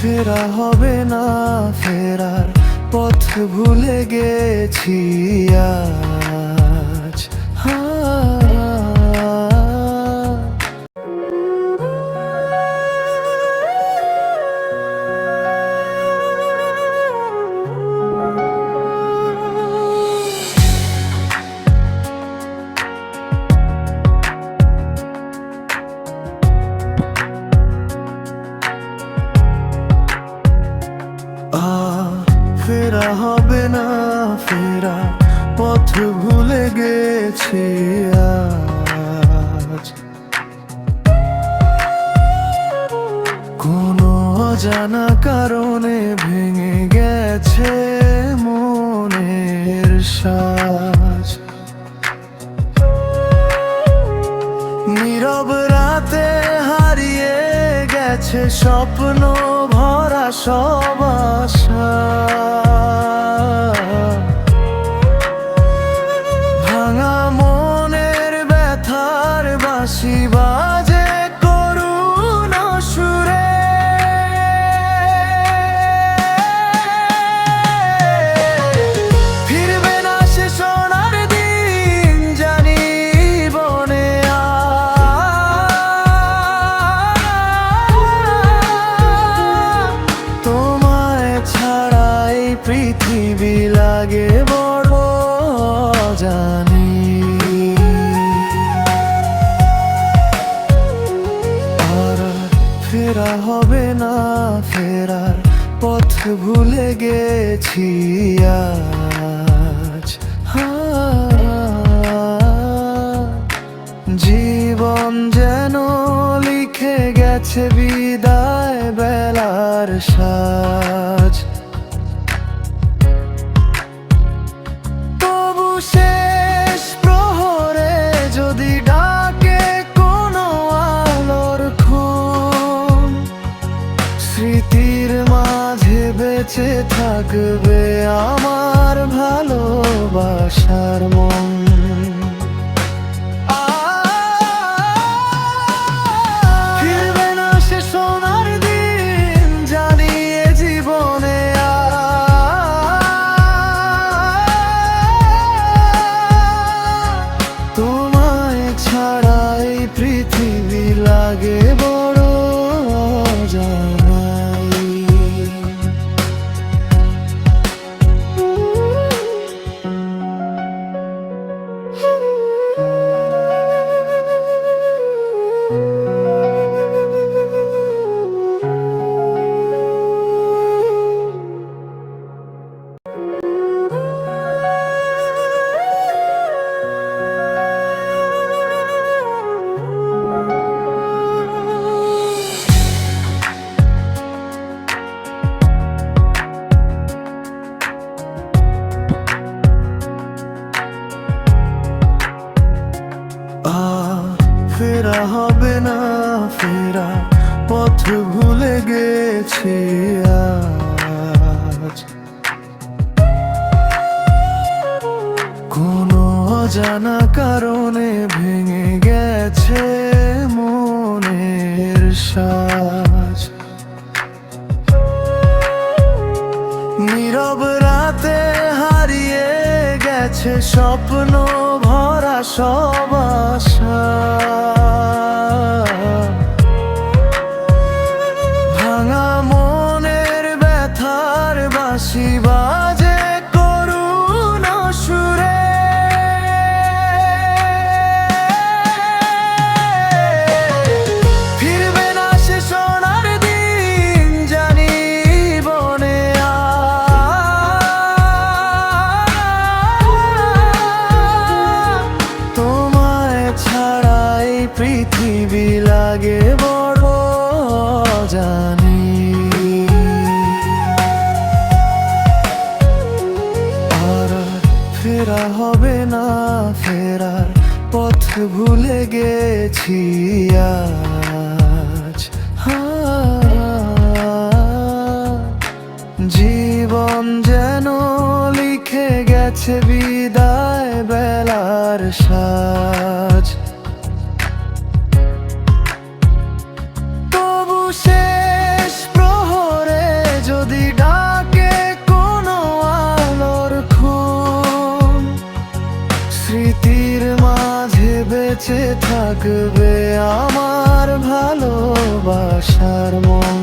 ফেরা হবে না, ফেরার পথ ভুলে গেছি আজ। ফেরা হবে না, ফেরা পথ ভুলে গেছি আজ। কোনো অজানা কারণে ভেঙে গেছে মনের সাজ। নীরব রাতে হারিয়ে গেছে স্বপ্ন ভরা সব আশা। ভাঙা মনের ব্যথার বাঁশি বাজে করুণ সুরে। ফিরবে না সে সোনার দিন জানি বনে তোমায় ছাড়া এই পৃথিবী লাগে বড় জানি। আর ফেরা হবে না, ফেরার পথ ভুলে গেছি আজ। জীবন যেন লিখে গেছে বিদায় বেলার সাজ। তবু শেষ প্রহরে যদি ডাকে কোনো আলোর খুন, স্মৃতির মাঝে বেঁচে থাকবে আমার ভালোবাসার মন। ফিরবে না সে সোনার দিন জানি এ জীবনে তোমায় ছাড়া এই পৃথিবী লাগে বড় জানাই। ফেরা হবে না, ফেরা পথ ভুলে গেছি আজ। কোনো অজানা কারণে ভেঙে গেছে মনের সাজ। নীরব রাতে হারিয়ে গেছে স্বপ্ন ভরা সব আশা। ভাঙা মনের ব্যথার বাঁশি বাজে করুণ সুরে। ফিরবে না সে সোনার দিন জানি বনে তোমায় ছাড়া এই পৃথিবী লাগে বড় জানি। আর ফেরা হবে না, ফেরার পথ ভুলে গেছি আজ। জীবন যেন লিখে গেছে বিদায় বেলার সাজ। তবু শেষ প্রহরে থাকবে আমার ভালোবাসার মন।